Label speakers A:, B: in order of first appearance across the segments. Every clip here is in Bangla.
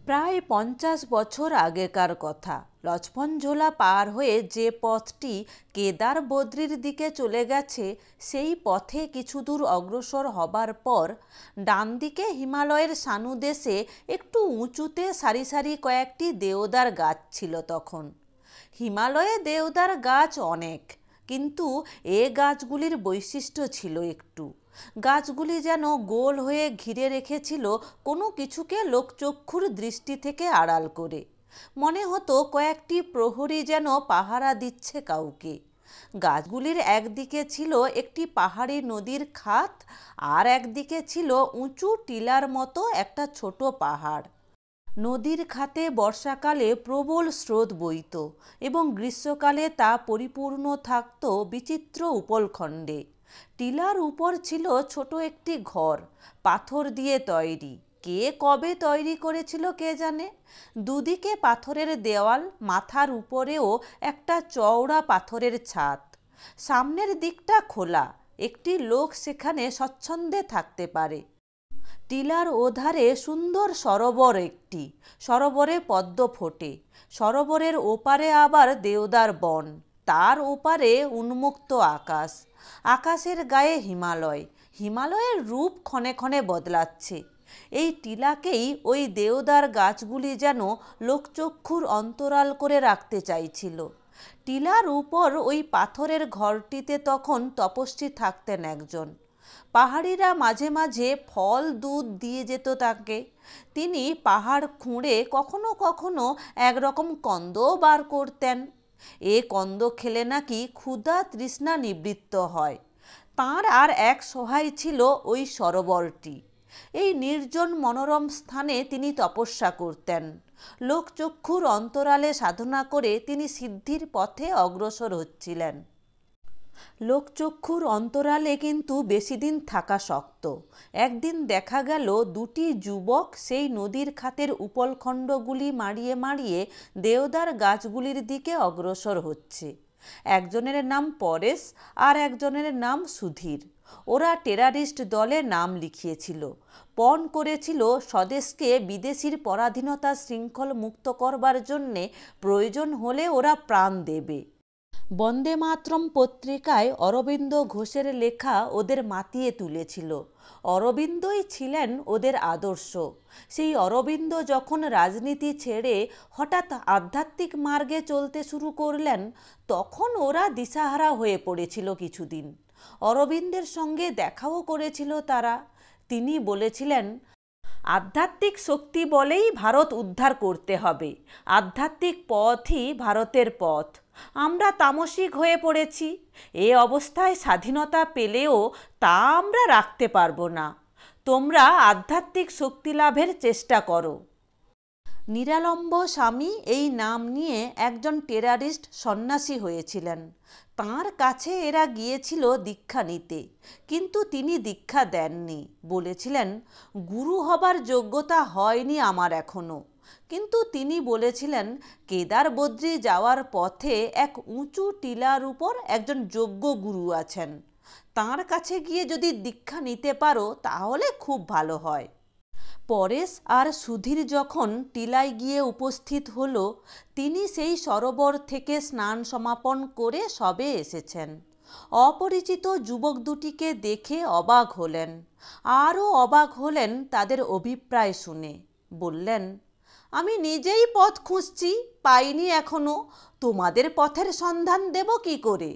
A: প্রায় 50 বছর আগেকার কথা। লক্ষ্মণঝোলা পার হয়ে যে পথটি কেদার বদ্রীর দিকে চলে গেছে, সেই পথে কিছু দূর অগ্রসর হবার পর ডান দিকে হিমালয়ের সানুদেশে একটু উঁচুতে সারি সারি কয়েকটি দেওদার গাছ ছিল। তখন হিমালয়ে দেওদার গাছ অনেক, কিন্তু এ গাছগুলির বৈশিষ্ট্য ছিল একটু, গাছগুলি যেন গোল হয়ে ঘিরে রেখেছিল কোনো কিছুকে লোকচক্ষুর দৃষ্টি থেকে আড়াল করে। মনে হতো কয়েকটি প্রহরী যেন পাহারা দিচ্ছে কাউকে। গাছগুলির একদিকে ছিল একটি পাহাড়ি নদীর খাত, আর একদিকে ছিল উঁচু টিলার মতো একটা ছোট পাহাড়। নদীর খাতে বর্ষাকালে প্রবল স্রোত বইত এবং গ্রীষ্মকালে তা পরিপূর্ণ থাকত বিচিত্র উপলখণ্ডে। টিলার উপর ছিল ছোট একটি ঘর, পাথর দিয়ে তৈরি। কে কবে তৈরি করেছিল কে জানে। দুদিকে পাথরের দেওয়াল, মাথার উপরেও একটা চওড়া পাথরের ছাদ। সামনের দিকটা খোলা, একটি লোক সেখানে স্বচ্ছন্দে থাকতে পারে। টিলার ওধারে সুন্দর সরোবর একটি, সরোবরে পদ্ম ফোটে। সরোবরের ওপারে আবার দেওদার বন, তার ওপারে উন্মুক্ত আকাশ। আকাশের গায়ে হিমালয়, হিমালয়ের রূপ ক্ষণে ক্ষণে বদলাচ্ছে। এই টিলাকেই ওই দেওদার গাছগুলি যেন লোকচক্ষুর অন্তরাল করে রাখতে চাইছিল। টিলার উপর ওই পাথরের ঘরটিতে তখন তপস্বী থাকতেন একজন। পাহাড়িরা মাঝে মাঝে ফল দুধ দিয়ে যেত তাকে। তিনি পাহাড় খুঁড়ে কখনো কখনো একরকম কন্দও বার করতেন। এ কন্দ খেলে নাকি ক্ষুধা তৃষ্ণা নিবৃত্ত হয়। তাঁর আর এক সহায় ছিল ওই সরোবরটি। এই নির্জন মনোরম স্থানে তিনি তপস্যা করতেন। লোকচক্ষুর অন্তরালে সাধনা করে তিনি সিদ্ধির পথে অগ্রসর হচ্ছিলেন। লোকচক্ষুর অন্তরালে কিন্তু বেশি দিন থাকা শক্ত। একদিন দেখা গেল দুটি যুবক সেই নদীর খাতের উপলখণ্ডগুলি মাড়িয়ে মাড়িয়ে দেওদার গাছগুলির দিকে অগ্রসর হচ্ছে। একজনের নাম পরেশ আর একজনের নাম সুধীর। ওরা টেরারিস্ট দলে নাম লিখিয়েছিল, পণ করেছিল স্বদেশকে বিদেশির পরাধীনতা শৃঙ্খল মুক্ত করবার জন্যে প্রয়োজন হলে ওরা প্রাণ দেবে। বন্দে মাতরম পত্রিকায় অরবিন্দ ঘোষের লেখা ওদের মাতিয়ে তুলেছিল। অরবিন্দই ছিলেন ওদের আদর্শ। সেই অরবিন্দ যখন রাজনীতি ছেড়ে হঠাৎ আধ্যাত্মিক মার্গে চলতে শুরু করলেন, তখন ওরা দিশাহারা হয়ে পড়েছিল কিছুদিন। অরবিন্দের সঙ্গে দেখাও করেছিল তারা। তিনি বলেছিলেন, আধ্যাত্মিক শক্তি বলেই ভারত উদ্ধার করতে হবে, আধ্যাত্মিক পথই ভারতের পথ। আমরা তামসিক হয়ে পড়েছি। এ অবস্থায় স্বাধীনতা পেলেও তা আমরা রাখতে পারবো না। তোমরা আধ্যাত্মিক শক্তি লাভের চেষ্টা করো। নিরালম্ব স্বামী এই নাম নিয়ে একজন টেরারিস্ট সন্ন্যাসী হয়েছিলেন। তাঁর কাছে এরা গিয়েছিল দীক্ষা নিতে, কিন্তু তিনি দীক্ষা দেননি। বলেছিলেন, গুরু হবার যোগ্যতা হয়নি আমার এখনো। কিন্তু তিনি বলেছিলেন, কেদার বদ্রী যাওয়ার পথে এক উঁচু টিলার উপর একজন যোগ্য গুরু আছেন। তাঁর কাছে গিয়ে যদি দীক্ষা নিতে পারো তাহলে খুব ভালো হয়। পরেশ আর সুধীর যখন টিলায় গিয়ে উপস্থিত হলো, তিনি সেই সরোবর থেকে স্নান সমাপন করে সবে এসেছেন। অপরিচিত যুবক দুটিকে দেখে অবাক হলেন। আরও অবাক হলেন তাদের অভিপ্রায় শুনে। বললেন, আমি নিজেই পথ খুঁজছি, পাইনি এখনো, তোমাদের পথের সন্ধান দেব কি করে?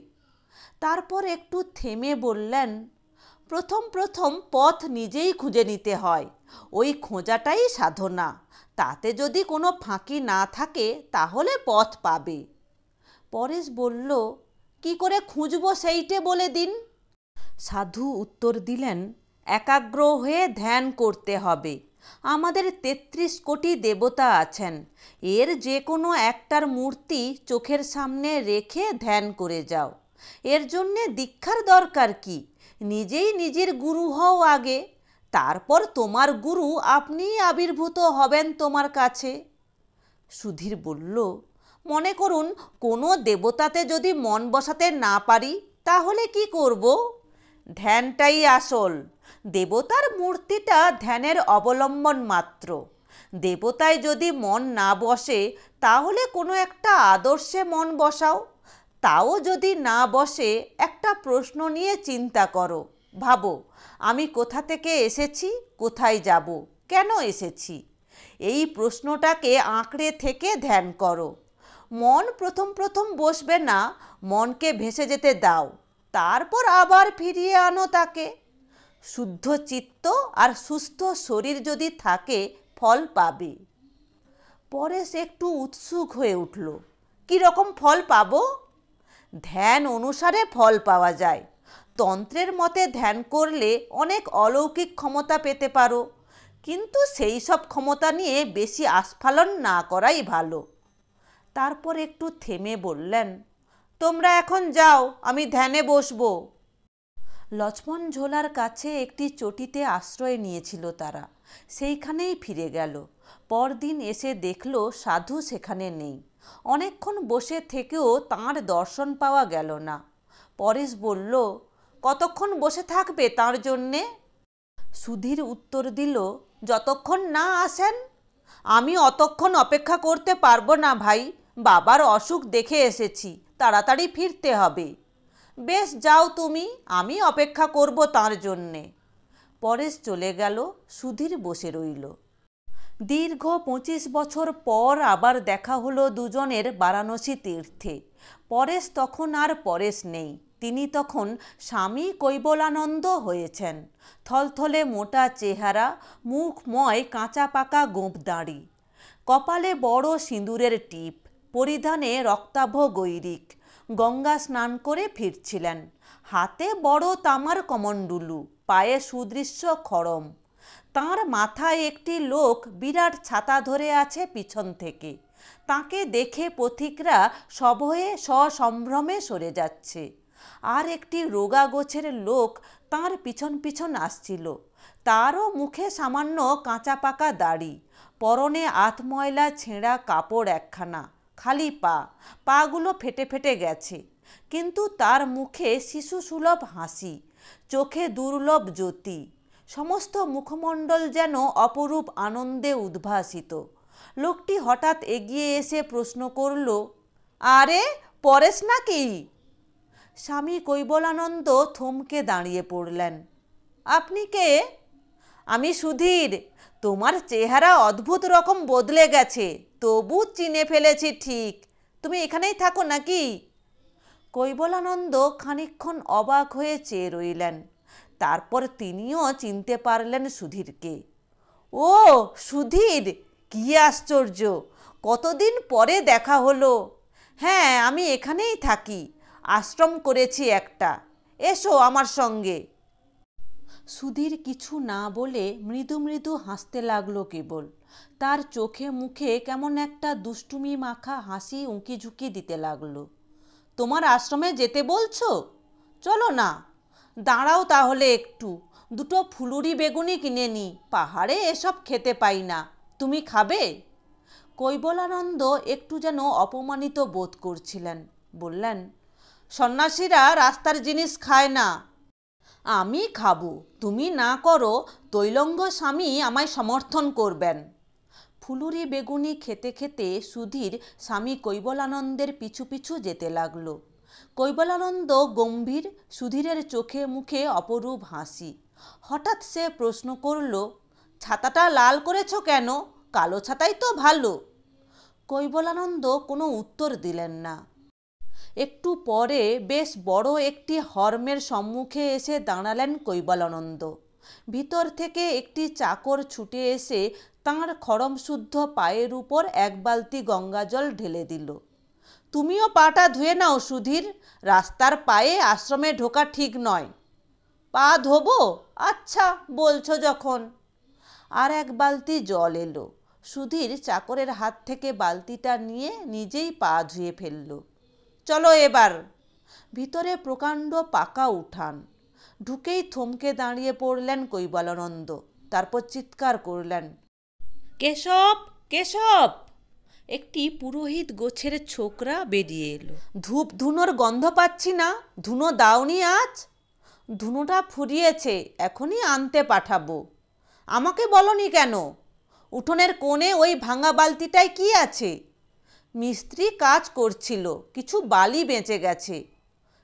A: তারপর একটু থেমে বললেন, প্রথম প্রথম পথ নিজেই খুঁজে নিতে হয়। ওই খোঁজাটাই সাধনা। তাতে যদি কোনো ফাঁকি না থাকে তাহলে পথ পাবে। পরেশ বলল, কি করে খুঁজবো সেইটে বলে দিন। সাধু উত্তর দিলেন, একাগ্র হয়ে ধ্যান করতে হবে। আমাদের 33 কোটি দেবতা আছেন, এর যে কোনো একটার মূর্তি চোখের সামনে রেখে ধ্যান করে যাও। এর জন্যে দীক্ষার দরকার কি? নিজেই নিজের গুরু হও আগে, তারপর তোমার গুরু আপনিই আবির্ভূত হবেন তোমার কাছে। সুধীর বলল, মনে করুন কোনো দেবতাতে যদি মন বসাতে না পারি তাহলে কি করব? ধ্যানটাই আসল। দেবতার মূর্তিটা ধ্যানের অবলম্বন মাত্র। দেবতায় যদি মন না বসে তাহলে কোনো একটা আদর্শে মন বসাও। তাও যদি না বসে একটা প্রশ্ন নিয়ে চিন্তা করো, ভাবো আমি কোথা থেকে এসেছি, কোথায় যাব, কেন এসেছি। এই প্রশ্নটাকে আঁকড়ে থেকে ধ্যান করো। মন প্রথম প্রথম বসবে না, মনকে ভেসে যেতে দাও, তারপর আবার ফিরিয়ে আনো তাকে। শুদ্ধ চিত্ত আর সুস্থ শরীর যদি থাকে ফল পাবে। পরেশ একটু উৎসুক হয়ে উঠল, কীরকম ফল পাবো? ধ্যান অনুসারে ফল পাওয়া যায়। তন্ত্রের মতে ধ্যান করলে অনেক অলৌকিক ক্ষমতা পেতে পারো, কিন্তু সেই সব ক্ষমতা নিয়ে বেশি আস্ফালন না করাই ভালো। তারপর একটু থেমে বললেন, তোমরা এখন যাও, আমি ধ্যানে বসবো। লক্ষ্মণ ঝোলার কাছে একটি চটিতে আশ্রয় নিয়েছিল তারা, সেইখানেই ফিরে গেল। পরদিন এসে দেখল সাধু সেখানে নেই। অনেকক্ষণ বসে থেকেও তাঁর দর্শন পাওয়া গেল না। পরেশ বলল, কতক্ষণ বসে থাকবে তাঁর জন্যে? সুধীর উত্তর দিল, যতক্ষণ না আসেন। আমি অতক্ষণ অপেক্ষা করতে পারবো না ভাই, বাবার অসুখ দেখে এসেছি, তাড়াতাড়ি ফিরতে হবে। বেশ যাও তুমি, আমি অপেক্ষা করব তাঁর জন্যে। পরেশ চলে গেল, সুধীর বসে রইল। দীর্ঘ 25 বছর পর আবার দেখা হলো দুজনের বারাণসী তীর্থে। পরেশ তখন আর পরেশ নেই, তিনি তখন স্বামী কৈবলানন্দ হয়েছেন। থলথলে মোটা চেহারা, মুখময় কাঁচা পাকা গোঁফ দাড়ি, কপালে বড় সিঁদুরের টিপ, পরিধানে রক্তাভ গৈরিক। গঙ্গা স্নান করে ফিরছিলেন, হাতে বড় তামার কমণ্ডলু, পায়ে সুদৃশ্য খড়ম। তাঁর মাথায় একটি লোক বিরাট ছাতা ধরে আছে পিছন থেকে। তাকে দেখে পথিকরা সভয়ে সসম্ভ্রমে সরে যাচ্ছে। আর একটি রোগা গোছের লোক তাঁর পিছন পিছন আসছিল। তারও মুখে সামান্য কাঁচা পাকা দাড়ি, পরনে আধময়লা ছেঁড়া কাপড় একখানা, খালি পাগুলো ফেটে ফেটে গেছে, কিন্তু তার মুখে শিশুসুলভ হাসি, চোখে দুর্লভ জ্যোতি। সমস্ত মুখমণ্ডল যেন অপরূপ আনন্দে উদ্ভাসিত। লোকটি হঠাৎ এগিয়ে এসে প্রশ্ন করল, আরে পরেশ নাকি? স্বামী কৈবলানন্দ থমকে দাঁড়িয়ে পড়লেন। আপনি কে? আমি সুধীর। তোমার চেহারা অদ্ভুত রকম বদলে গেছে, তবু চিনে ফেলেছি ঠিক। তুমি এখানেই থাকো নাকি? কৈবলানন্দ খানিকক্ষণ অবাক হয়ে চেয়ে রইলেন। তারপর তিনিও চিনতে পারলেন সুধীরকে। ও সুধীর, কী আশ্চর্য, কতদিন পরে দেখা হলো। হ্যাঁ, আমি এখানেই থাকি, আশ্রম করেছি একটা, এসো আমার সঙ্গে। সুধীর কিছু না বলে মৃদু মৃদু হাসতে লাগলো কেবল। তার চোখে মুখে কেমন একটা দুষ্টুমি মাখা হাসি উঁকি ঝুঁকি দিতে লাগলো। তোমার আশ্রমে যেতে বলছো? চলো না। দাঁড়াও তাহলে একটু, দুটো ফুলুরি বেগুনি কিনে নি, পাহাড়ে এসব খেতে পাই না। তুমি খাবে? কৈবলানন্দ একটু যেন অপমানিত বোধ করছিলেন। বললেন, সন্ন্যাসীরা রাস্তার জিনিস খায় না। আমি খাবো, তুমি না করো, তৈলঙ্গ স্বামী আমায় সমর্থন করবেন। ফুলুরি বেগুনি খেতে খেতে সুধীর স্বামী কৈবলানন্দের পিছু পিছু যেতে লাগলো। কৈবলানন্দ গম্ভীর, সুধীরের চোখে মুখে অপরূপ হাসি। হঠাৎ সে প্রশ্ন করল, ছাতাটা লাল করেছ কেন? কালো ছাতাই তো ভালো। কৈবলানন্দ কোনো উত্তর দিলেন না। একটু পরে বেশ বড় একটি হর্মের সম্মুখে এসে দাঁড়ালেন কৈবলানন্দ। ভিতর থেকে একটি চাকর ছুটে এসে তাঁর খড়মশুদ্ধ পায়ের উপর এক বালতি গঙ্গাজল ঢেলে দিল। তুমিও পাটা ধুয়ে নাও সুধীর, রাস্তার পায়ে আশ্রমে ঢোকা ঠিক নয়। পা ধোবো? আচ্ছা বলছো যখন। আর এক বালতি জল এলো। সুধীর চাকরের হাত থেকে বালতিটা নিয়ে নিজেই পা ধুয়ে ফেলল। চলো এবার। ভিতরে প্রকাণ্ড পাকা উঠান। ঢুকেই থমকে দাঁড়িয়ে পড়লেন কৈবলানন্দ। তারপর চিৎকার করলেন, কেশব, কেশব! একটি পুরোহিত গোছের ছোকরা বেরিয়ে এলো। ধূপ ধুনোর গন্ধ পাচ্ছি না, ধুনো দাওনি আজ? ধুনোটা ফুরিয়েছে, এখনই আনতে পাঠাবো। আমাকে বলনি কেন? উঠোনের কোণে ওই ভাঙা বালতিটায় কি আছে? মিস্ত্রি কাজ করছিল, কিছু বালি বেঁচে গেছে।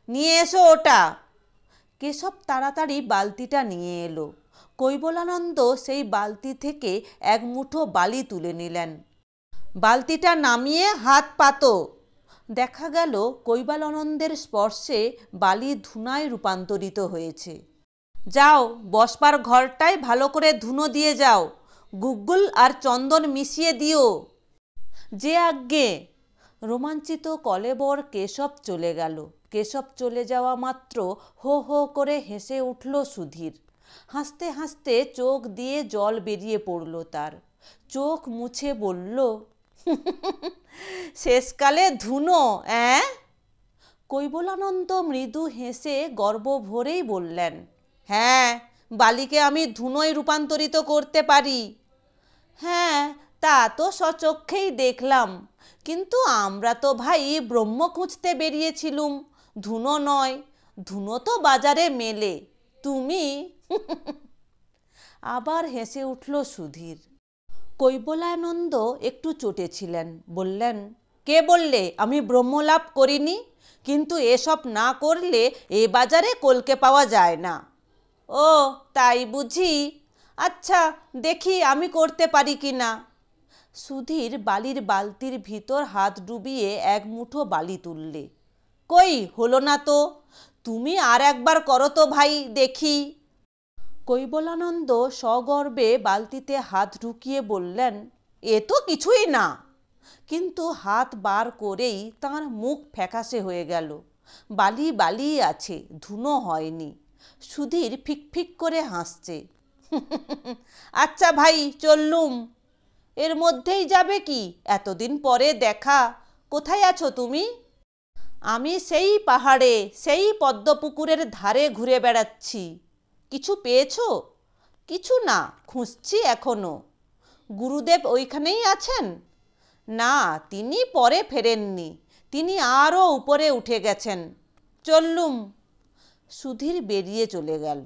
A: নিয়ে এসো ওটা। কেশব তাড়াতাড়ি বালতিটা নিয়ে এলো। কৈবলানন্দ সেই বালতি থেকে এক মুঠো বালি তুলে নিলেন। বালতিটা নামিয়ে হাত পাতো। দেখা গেল কৈবলানন্দের স্পর্শে বালি ধুনায় রূপান্তরিত হয়েছে। যাও, বসবার ঘরটায় ভালো করে ধুনো দিয়ে যাও, গুগ্গুল আর চন্দন মিশিয়ে দিও। যে আজ্ঞে। রোমাঞ্চিত কলেবর কেশব চলে গেল। কেশব চলে যাওয়া মাত্র হো হো করে হেসে উঠল সুধীর। হাসতে হাসতে চোখ দিয়ে জল বেরিয়ে পড়ল তার। চোখ মুছে বলল, শেষকালে ধুনো, অ্যাঁ? কৈবলানন্দ মৃদু হেসে গর্ব ভরেই বললেন, হ্যাঁ, বালিকে আমি ধুনোয় রূপান্তরিত করতে পারি। হ্যাঁ, তা তো স্বচক্ষেই দেখলাম, কিন্তু আমরা তো ভাই ব্রহ্ম খুঁজতে বেরিয়েছিলুম, ধুনো নয়। ধুনো তো বাজারে মেলে, তুমি। আবার হেসে উঠল সুধীর। কৈবলানন্দ একটু চটেছিলেন। বললেন, কে বললে আমি ব্রহ্মলাভ করিনি? কিন্তু এসব না করলে এ বাজারে কলকে পাওয়া যায় না। ও তাই বুঝি? আচ্ছা, দেখি আমি করতে পারি কি না। সুধীর বালির বালতির ভিতর হাত ডুবিয়ে এক মুঠো বালি তুললে। কই, হলো না তো। তুমি আর একবার করো তো ভাই, দেখি। কৈবলানন্দ সগর্বে বালতিতে হাত ঢুকিয়ে বললেন, এ তো কিছুই না। কিন্তু হাত বার করেই তাঁর মুখ ফ্যাকাশে হয়ে গেল। বালি বালি আছে, ধুনো হয়নি। সুধীর ফিকফিক করে হাসছে। আচ্ছা ভাই, চললুম। এর মধ্যেই যাবে কি? এতদিন পরে দেখা, কোথায় আছো তুমি? আমি সেই পাহাড়ে, সেই পদ্মপুকুরের ধারে ঘুরে বেড়াচ্ছি। কিছু পেয়েছো? কিছু না, খুঁজছি এখনো। গুরুদেব ওইখানেই আছেন? না, তিনি পরে ফেরেননি, তিনি আরও উপরে উঠে গেছেন। চললুম। সুধীর বেরিয়ে চলে গেল।